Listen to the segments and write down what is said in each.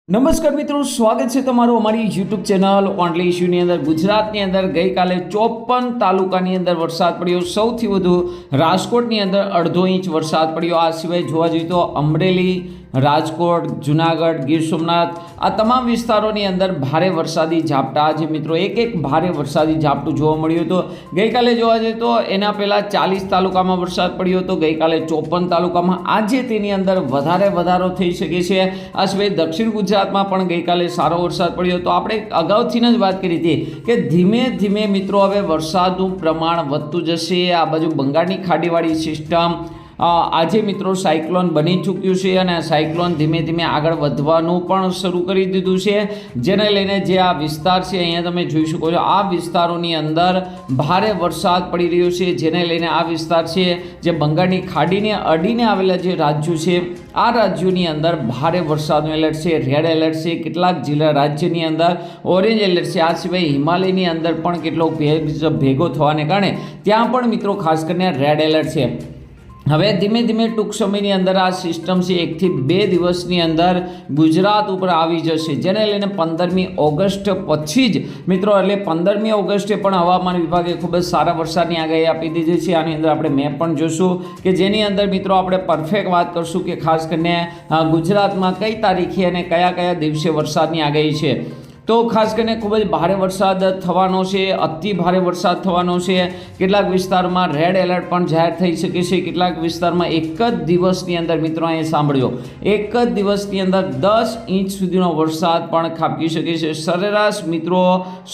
નમસ્કાર મિત્રો, સ્વાગત છે તમારું અમારી યુટ્યુબ ચેનલ ઓનલી ઇશ્યુની અંદર। ગુજરાતની અંદર ગઈકાલે 54 તાલુકાની અંદર વરસાદ પડ્યો। સૌથી વધુ રાજકોટની અંદર 1.5 ઇંચ વરસાદ પડ્યો। આ સિવાય જોવા જઈએ તો અમરેલી, રાજકોટ, જુનાગઢ, ગીર સોમનાથ આ તમામ વિસ્તારોની અંદર ભારે વરસાદી ઝાપટા આજે મિત્રો એક ભારે વરસાદી ઝાપટું જોવા મળ્યું હતું। ગઈકાલે જોવા જઈએ તો એના પહેલાં 40 તાલુકામાં વરસાદ પડ્યો હતો, ગઈકાલે 54 તાલુકામાં। આજે તેની અંદર વધારો થઈ શકે છે। આ સિવાય દક્ષિણ ગુજરાતમાં પણ ગઈકાલે સારો વરસાદ પડ્યો હતો। આપણે અગાઉથી જ વાત કરી હતી કે ધીમે ધીમે મિત્રો હવે વરસાદનું પ્રમાણ વધતું જશે। આ બાજુ બંગાળની ખાડીવાળી સિસ્ટમ આજે મિત્રો સાયક્લોન બની ચૂક્યું છે અને સાયક્લોન ધીમે ધીમે આગળ વધવાનું પણ શરૂ કરી દીધું છે, જેને લઈને જે આ વિસ્તાર છે અહીંયા તમે જોઈ શકો છો, આ વિસ્તારોની અંદર ભારે વરસાદ પડી રહ્યો છે, જેને લઈને આ વિસ્તાર છે જે બંગાળની ખાડીને અડીને આવેલા જે રાજ્યો છે આ રાજ્યોની અંદર ભારે વરસાદનું એલર્ટ છે, રેડ એલર્ટ છે। કેટલાક જિલ્લા રાજ્યની અંદર ઓરેન્જ એલર્ટ છે। આ સિવાય હિમાલયની અંદર પણ કેટલો ભેગો થવાને કારણે ત્યાં પણ મિત્રો ખાસ કરીને રેડ એલર્ટ છે। હવે ધીમે ધીમે ટૂંક સમયની અંદર આ સિસ્ટમ છે 1 થી 2 દિવસની અંદર ગુજરાત ઉપર આવી જશે, જેને લઈને 15મી ઓગસ્ટ પછી જ મિત્રો એટલે 15મી ઓગસ્ટે પણ હવામાન વિભાગે ખૂબ જ સારા વરસાદની આગાહી આપી દીધી છે। આની અંદર આપણે મેપ પણ જોશું કે જેની અંદર મિત્રો આપણે પરફેક્ટ વાત કરશું કે ખાસ કરીને ગુજરાતમાં કઈ તારીખે અને કયા દિવસે વરસાદની આગાહી છે। તો ખાસ કરીને ખૂબ જ ભારે વરસાદ થવાનો છે, અતિ ભારે વરસાદ થવાનો છે। કેટલાક વિસ્તારમાં રેડ એલર્ટ પણ જાહેર થઈ શકે છે। કેટલાક વિસ્તારમાં એક જ દિવસની અંદર મિત્રો અહીંયા સાંભળ્યો, એક જ દિવસની અંદર 10 ઇંચ સુધીનો વરસાદ પણ ખાબકી શકે છે। સરેરાશ મિત્રો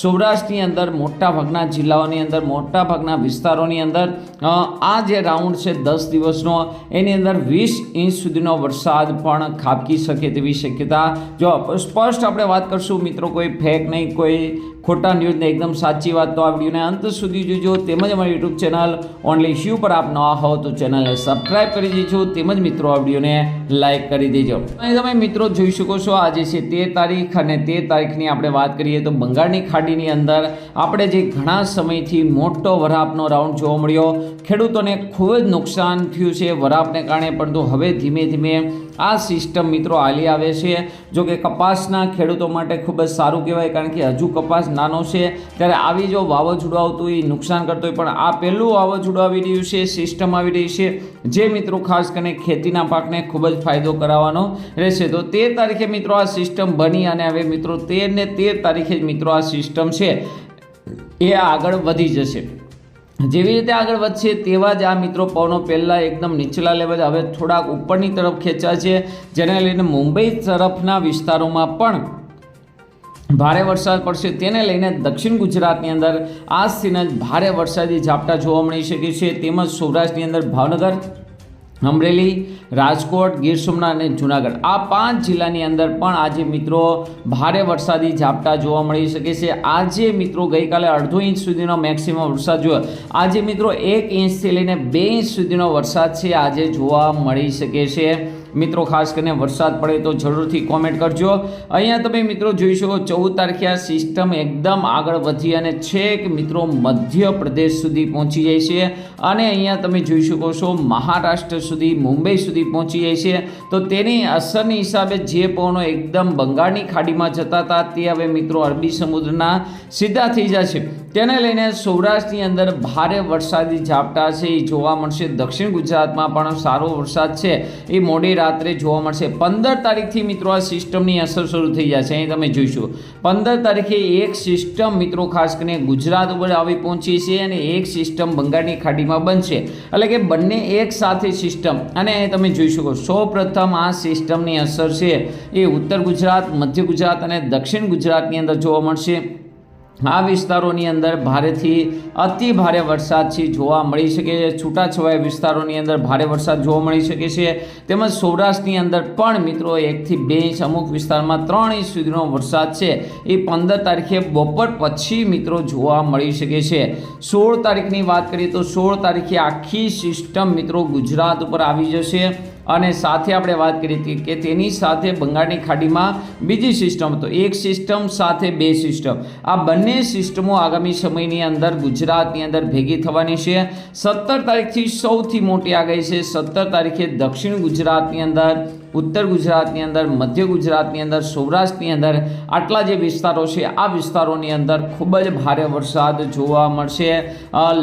સૌરાષ્ટ્રની અંદર મોટાભાગના જિલ્લાઓની અંદર, મોટાભાગના વિસ્તારોની અંદર આ જે રાઉન્ડ છે 10 દિવસનો એની અંદર 20 ઇંચ સુધીનો વરસાદ પણ ખાબકી શકે તેવી શક્યતા જો સ્પષ્ટ આપણે વાત કરશું મિત્રો, કોઈ ફેક નહીં, કોઈ ખોટા ન્યૂઝ નહીં, એકદમ સાચી વાત। તો આ વિડીયોને અંત સુધી જોજો, તેમજ અમારી યુટ્યુબ ચેનલ ઓનલી ઇશ્યુ પર આપ નવા હો તો ચેનલને સબસ્ક્રાઈબ કરી દેજો, તેમજ મિત્રો આ વિડીયોને લાઇક કરી દેજો। અને તમે મિત્રો જોઈ શકો છો આજે છે 13 તારીખ અને 13 તારીખની આપણે વાત કરીએ તો બંગાળની ખાડીની અંદર આપણે જે ઘણા સમયથી મોટો વરાપનો રાઉન્ડ જોવા મળ્યો, ખેડૂતોને ખૂબ જ નુકસાન થયું છે વરાપને કારણે, પરંતુ હવે ધીમે ધીમે આ સિસ્ટમ મિત્રો હાલી આવે છે। જો કે કપાસના ખેડૂતો માટે ખૂબ જ સારું કહેવાય, કારણ કે હજુ કપાસ નાનો છે ત્યારે આવી જો વાવાઝોડું આવતું હોય નુકસાન કરતો હોય, પણ આ પહેલું વાવાઝોડું આવી રહ્યું છે, સિસ્ટમ આવી રહી છે, જે મિત્રો ખાસ કરીને ખેતીના પાકને ખૂબ જ ફાયદો કરાવવાનો રહેશે। તો 13 તારીખે મિત્રો આ સિસ્ટમ બની અને હવે મિત્રો 13 તારીખે જ મિત્રો આ સિસ્ટમ છે એ આગળ વધી જશે। જેવી રીતે આગળ વધશે તેવા જ આ મિત્રો પવનો પહેલાં એકદમ નીચલા લેવલે હવે થોડાક ઉપરની તરફ ખેંચ્યા છે, જેને લઈને મુંબઈ તરફના વિસ્તારોમાં પણ ભારે વરસાદ પડશે। તેને લઈને દક્ષિણ ગુજરાતની અંદર આજથી જ ભારે વરસાદી ઝાપટા જોવા મળી શકે છે, તેમજ સૌરાષ્ટ્રની અંદર ભાવનગર, અમરેલી, રાજકોટ, ગીર સોમનાથ અને જુનાગઢ આ 5 જિલ્લાની અંદર પણ આજે મિત્રો ભારે વરસાદી ઝાપટા જોવા મળી શકે છે। આજે મિત્રો ગઈકાલે 1.5 ઇંચ સુધીનો મેક્સિમમ વરસાદ જોયો, આજે મિત્રો 1 ઇંચથી લઈને 2 ઇંચ સુધીનો વરસાદ છે આજે જોવા મળી શકે છે। મિત્રો ખાસ કરીને વરસાદ પડે તો જરૂરથી કોમેન્ટ કરજો। અહીંયા તમે મિત્રો જોઈ શકો 14 તારીખે આ સિસ્ટમ એકદમ આગળ વધી અને છેક મિત્રો મધ્યપ્રદેશ સુધી પહોંચી જાય છે અને અહીંયા તમે જોઈ શકો છો મહારાષ્ટ્ર સુધી, મુંબઈ સુધી પહોંચી જાય છે। તો તેની અસરની હિસાબે જે પવનો એકદમ બંગાળની ખાડીમાં જતા હતા તે હવે મિત્રો અરબી સમુદ્રના સીધા થઈ જશે, તેને લઈને સૌરાષ્ટ્રની અંદર ભારે વરસાદી ઝાપટા છે એ જોવા મળશે। દક્ષિણ ગુજરાતમાં પણ સારો વરસાદ છે એ મોડી રાત્રે જોવા મળશે। 15 તારીખથી મિત્રો આ સિસ્ટમની અસર શરૂ થઈ જશે। અહીં તમે જોઈશું 15 તારીખે એક સિસ્ટમ મિત્રો ખાસ કરીને ગુજરાત ઉપર આવી પહોંચી છે અને એક સિસ્ટમ બંગાળની ખાડીમાં બનશે, એટલે કે બંને એક સાથે સિસ્ટમ। અને અહીં તમે જોઈ શકો સૌપ્રથમ આ સિસ્ટમની અસર છે એ ઉત્તર ગુજરાત, મધ્ય ગુજરાત અને દક્ષિણ ગુજરાતની અંદર જોવા મળશે। આ વિસ્તારોની અંદર ભારેથી અતિ ભારે વરસાદ છે જોવા મળી શકે છે। છૂટાછવાયા વિસ્તારોની અંદર ભારે વરસાદ જોવા મળી શકે છે, તેમજ સૌરાષ્ટ્રની અંદર પણ મિત્રો 1 થી 2 ઇંચ, અમુક વિસ્તારમાં 3 ઇંચ સુધીનો વરસાદ છે એ 15 તારીખે બપોર પછી મિત્રો જોવા મળી શકે છે। 16 તારીખની વાત કરીએ તો 16 તારીખે આખી સિસ્ટમ મિત્રો ગુજરાત ઉપર આવી જશે અને સાથે આપણે વાત કરી હતી કે તેની સાથે બંગાળની ખાડીમાં બીજી સિસ્ટમ, તો એક સિસ્ટમ સાથે 2 સિસ્ટમ, આ બંને સિસ્ટમો આગામી સમયની અંદર ગુજરાતની અંદર ભેગી થવાની છે। 17 તારીખથી સૌથી મોટી આગાહી છે, 17 તારીખે દક્ષિણ ગુજરાતની અંદર ઉત્તર ગુજરાતની અંદર, મધ્ય ગુજરાતની અંદર, સૌરાષ્ટ્રની અંદર આટલા જે વિસ્તારો છે આ વિસ્તારોની અંદર ખૂબ જ ભારે વરસાદ જોવા મળશે.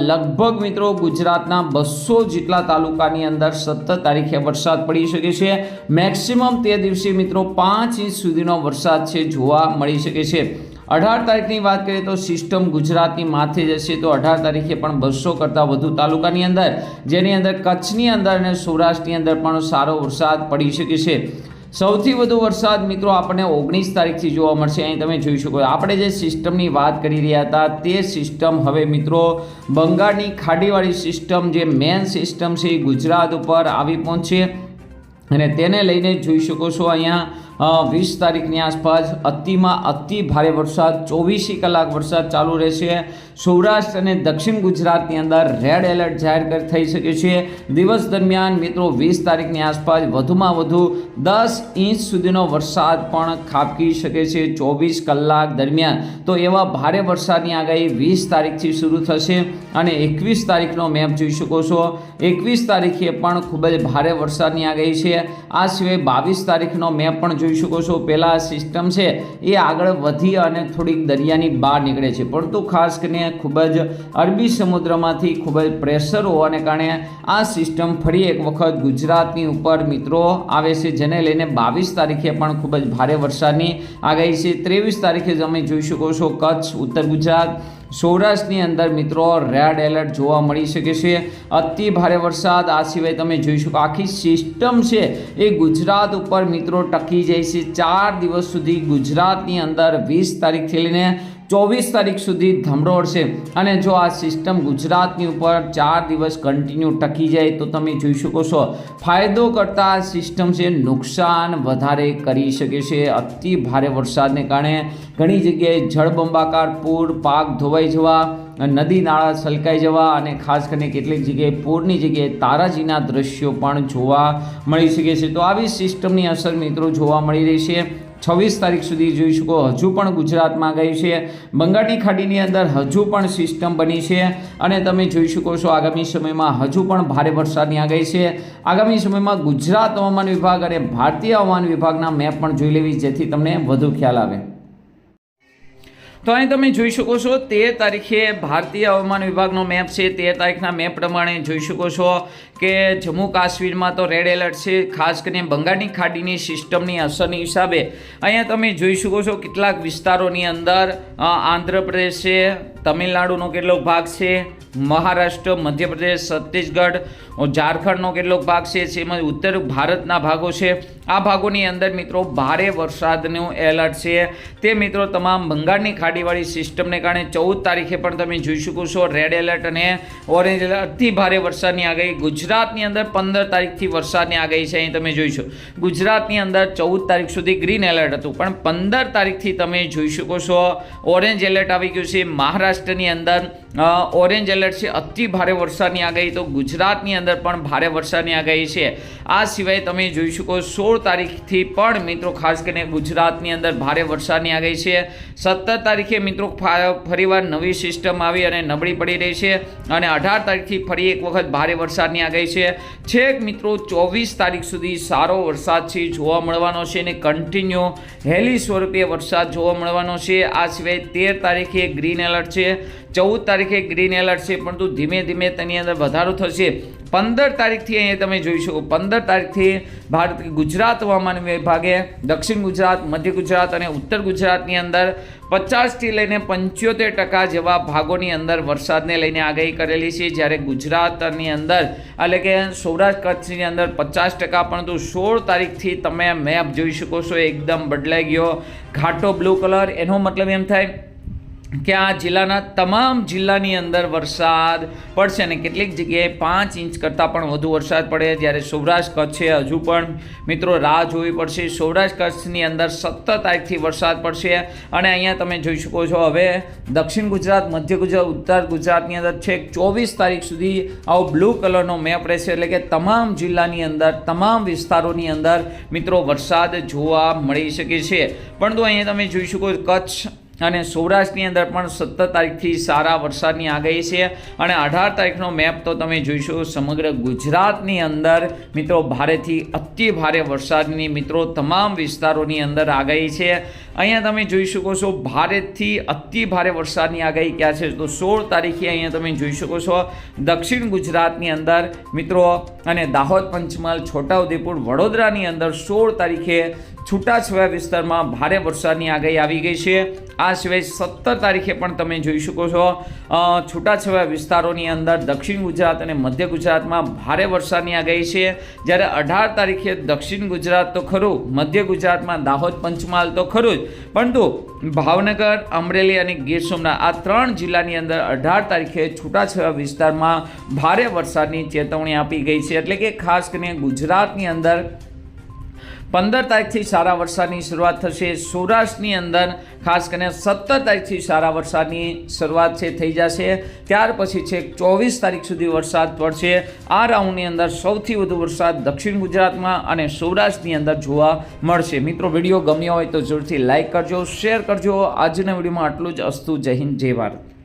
લગભગ મિત્રો ગુજરાતના 200 જેટલા તાલુકાની અંદર 17 તારીખે વરસાદ પડી શકે છે. મેક્સિમમ તે દિવસે મિત્રો 5 ઇંચ સુધીનો વરસાદ છે જોવા મળી શકે છે. 18 તારીખની વાત કરીએ તો સિસ્ટમ ગુજરાતની માથે જશે, તો 18 તારીખે પણ 200 કરતાં વધુ તાલુકાની અંદર, જેની અંદર કચ્છની અંદર અને સૌરાષ્ટ્રની અંદર પણ સારો વરસાદ પડી શકે છે. સૌથી વધુ વરસાદ મિત્રો આપણને 19 તારીખથી જોવા મળશે. અહીં તમે જોઈ શકો આપણે જે સિસ્ટમની વાત કરી રહ્યા હતા તે સિસ્ટમ હવે મિત્રો બંગાળની ખાડીવાળી સિસ્ટમ, જે મેન સિસ્ટમ છે એ ગુજરાત ઉપર આવી પહોંચશે અને તેને લઈને જોઈ શકો છો અહીંયા 20 તારીખની આસપાસ અતિમાં અતિ ભારે વરસાદ, 24 કલાક વરસાદ ચાલુ રહેશે. સૌરાષ્ટ્ર અને દક્ષિણ ગુજરાતની અંદર રેડ એલર્ટ જાહેર થઈ શકે છે. દિવસ દરમિયાન મિત્રો 20 તારીખની આસપાસ વધુમાં વધુ 10 ઇંચ સુધીનો વરસાદ પણ ખાબકી શકે છે 24 કલાક દરમિયાન. તો એવા ભારે વરસાદની આગાહી 20 તારીખથી શરૂ થશે અને 21 તારીખનો મેપ જોઈ શકો છો. 21 તારીખે પણ ખૂબ જ ભારે વરસાદની આગાહી છે. આ સિવાય 22 તારીખનો મેપ પણ જોઈ શકો છો. પહેલાં સિસ્ટમ છે એ આગળ વધી અને થોડીક દરિયાની બહાર નીકળે છે, પરંતુ ખાસ કરીને ખૂબ જ અરબી સમુદ્રમાંથી ખૂબ જ પ્રેશર હોવાને કારણે આ સિસ્ટમ ફરી એક વખત ગુજરાતની ઉપર મિત્રો આવે છે, જેને લઈને 22 તારીખે પણ ખૂબ જ ભારે વરસાદની આગાહી છે. 23 તારીખે તમે જોઈ શકો છો કચ્છ, ઉત્તર ગુજરાત, સૌરાષ્ટ્રની અંદર મિત્રો રેડ એલર્ટ જોવા મળી શકે છે. અતિ ભારે વરસાદ. આ સિવાય તમે જોઈ શકો આખી સિસ્ટમ છે એ ગુજરાત ઉપર મિત્રો ટકી જાય છે 4 દિવસ સુધી. ગુજરાતની અંદર 20 તારીખથી લઈને 24 તારીખ સુધી ધમરોળશે અને જો આ સિસ્ટમ ગુજરાતની ઉપર 4 દિવસ કન્ટિન્યુ ટકી જાય તો તમે જોઈ શકો છો ફાયદો કરતાં આ સિસ્ટમ છે નુકસાન વધારે કરી શકે છે. અતિ ભારે વરસાદને કારણે ઘણી જગ્યાએ જળબંબાકાર પૂર, પાક ધોવાઈ જવા, નદી નાળા છલકાઈ જવા અને ખાસ કરીને કેટલીક જગ્યાએ પૂરની જગ્યાએ તારાજીના દ્રશ્યો પણ જોવા મળી શકે છે. તો આવી સિસ્ટમની અસર મિત્રો જોવા મળી રહી છે. 26 તારીખ સુધી જોઈ શકો હજુ પણ ગુજરાતમાં ગઈ છે. બંગાળની ખાડીની અંદર હજુ પણ સિસ્ટમ બની છે અને તમે જોઈ શકો છો આગામી સમયમાં હજુ પણ ભારે વરસાદની આગાહી છે. આગામી સમયમાં ગુજરાત હવામાન વિભાગ અને ભારતીય હવામાન વિભાગના મેપ પણ જોઈ લેવી જેથી તમને વધુ ખ્યાલ આવે. તો અહીં તમે જોઈ શકો છો 13 તારીખે ભારતીય હવામાન વિભાગનો મેપ છે. 13 તારીખના મેપ પ્રમાણે જોઈ શકો છો કે જમ્મુ કાશ્મીરમાં તો રેડ એલર્ટ છે. ખાસ કરીને બંગાળની ખાડીની સિસ્ટમની અસરની હિસાબે અહીંયા તમે જોઈ શકો છો કેટલાક વિસ્તારોની અંદર આંધ્રપ્રદેશ છે, તમિલનાડુનો કેટલોક ભાગ છે, મહારાષ્ટ્ર, મધ્યપ્રદેશ, છત્તીસગઢ, ઝારખંડનો કેટલોક ભાગ છે, જેમાં ઉત્તર ભારતના ભાગો છે. આ ભાગોની અંદર મિત્રો ભારે વરસાદનું એલર્ટ છે. તે મિત્રો તમામ બંગાળની ખાડીવાળી સિસ્ટમને કારણે 14 તારીખે પણ તમે જોઈ શકો છો રેડ એલર્ટ અને ઓરેન્જ એલર્ટ, અતિ ભારે વરસાદની આગાહી. ગુજરાતની અંદર 15 તારીખથી વરસાદની આગાહી છે. અહીં તમે જોઈ શકો ગુજરાતની અંદર 14 તારીખ સુધી ગ્રીન એલર્ટ હતું, પણ 15 તારીખથી તમે જોઈ શકો છો ઓરેન્જ એલર્ટ આવી ગયું છે. મહારાષ્ટ્રની અંદર ઓરેન્જ એલર્ટ છે, અતિ ભારે વરસાદની આગાહી. તો ગુજરાતની અંદર પણ ભારે વરસાદની આગાહી છે. આ સિવાય તમે જોઈ શકો 16 તારીખથી પણ મિત્રો ખાસ કરીને ગુજરાતની અંદર ભારે વરસાદની આગાહી છે. 17 તારીખે મિત્રો ફરીવાર નવી સિસ્ટમ આવી અને નબળી પડી રહી છે અને 18 તારીખથી ફરી એક વખત ભારે વરસાદની આગાહી છે. છેક મિત્રો 24 તારીખ સુધી સારો વરસાદ છે જોવા મળવાનો છે અને કન્ટિન્યુ હેલી સ્વરૂપે વરસાદ જોવા મળવાનો છે. આ સિવાય 13 તારીખે ગ્રીન એલર્ટ છે, 14 તારીખે ગ્રીન એલર્ટ છે, પરંતુ ધીમે ધીમે તેની અંદર વધારો થશે. 15 તારીખથી અહીંયા તમે જોઈ શકો 15 તારીખથી ગુજરાત હવામાન વિભાગે દક્ષિણ ગુજરાત, મધ્ય ગુજરાત અને ઉત્તર ગુજરાતની અંદર 50થી લઈને 75% જેવા ભાગોની અંદર વરસાદને લઈને આગાહી કરેલી છે. જ્યારે ગુજરાતની અંદર એટલે કે સૌરાષ્ટ્ર કચ્છની અંદર 50%, પરંતુ 16 તારીખથી તમે મેપ જોઈ શકો છો એકદમ બદલાઈ ગયો. ઘાટો બ્લુ કલર, એનો મતલબ એમ થાય કે આ જિલ્લાના તમામ જિલ્લાની અંદર વરસાદ પડશે અને કેટલીક જગ્યાએ 5 ઇંચ કરતાં પણ વધુ વરસાદ પડે. જ્યારે સૌરાષ્ટ્ર કચ્છે હજુ પણ મિત્રો રાહ જોવી પડશે. સૌરાષ્ટ્ર કચ્છની અંદર 17 તારીખથી વરસાદ પડશે અને અહીંયા તમે જોઈ શકો છો હવે દક્ષિણ ગુજરાત, મધ્ય ગુજરાત, ઉત્તર ગુજરાતની અંદર છેક 24 તારીખ સુધી આવો બ્લુ કલરનો મેપ રહેશે. એટલે કે તમામ જિલ્લાની અંદર, તમામ વિસ્તારોની અંદર મિત્રો વરસાદ જોવા મળી શકે છે. પરંતુ અહીંયા તમે જોઈ શકો કચ્છ અને સૌરાષ્ટ્રની અંદર પણ 17 તારીખથી સારા વરસાદની આગાહી છે અને 18 તારીખનો મેપ તો તમે જોઈશો સમગ્ર ગુજરાતની અંદર મિત્રો ભારેથી અતિ ભારે વરસાદની મિત્રો તમામ વિસ્તારોની અંદર આગાહી છે. અહીંયા તમે જોઈ શકો છો ભારેથી અતિ ભારે વરસાદની આગાહી ક્યાં છે તો 16 તારીખે અહીંયા તમે જોઈ શકો છો દક્ષિણ ગુજરાતની અંદર મિત્રો અને દાહોદ, પંચમહાલ, છોટાઉદેપુર, વડોદરાની અંદર 16 તારીખે છૂટાછવાયા વિસ્તારમાં ભારે વરસાદની આગાહી આવી ગઈ છે. આ સિવાય 17 તારીખે પણ તમે જોઈ શકો છો છૂટાછવાયા વિસ્તારોની અંદર દક્ષિણ ગુજરાત અને મધ્ય ગુજરાતમાં ભારે વરસાદની આગાહી છે. જ્યારે 18 તારીખે દક્ષિણ ગુજરાત તો ખરું, મધ્ય ગુજરાતમાં દાહોદ, પંચમહાલ તો ખરું જ, પરંતુ ભાવનગર, અમરેલી અને ગીર સોમનાથ આ 3 જિલ્લાની અંદર 18 તારીખે છૂટાછવાયા વિસ્તારમાં ભારે વરસાદની ચેતવણી આપી ગઈ છે. એટલે કે ખાસ કરીને ગુજરાતની અંદર 15 તારીખથી સારા વરસાદની શરૂઆત થશે. સૌરાષ્ટ્રની અંદર ખાસ કરીને 17 તારીખથી સારા વરસાદની શરૂઆત છે થઈ જશે. ત્યાર પછી છે 24 તારીખ સુધી વરસાદ પડશે. આ રાઉન્ડની અંદર સૌથી વધુ વરસાદ દક્ષિણ ગુજરાતમાં અને સૌરાષ્ટ્રની અંદર જોવા મળશે. મિત્રો વિડીયો ગમ્યો હોય તો જરૂરથી લાઇક કરજો, શેર કરજો. આજના વિડીયોમાં આટલું જ. અસ્તુ. જય હિન્દ, જય ભારત.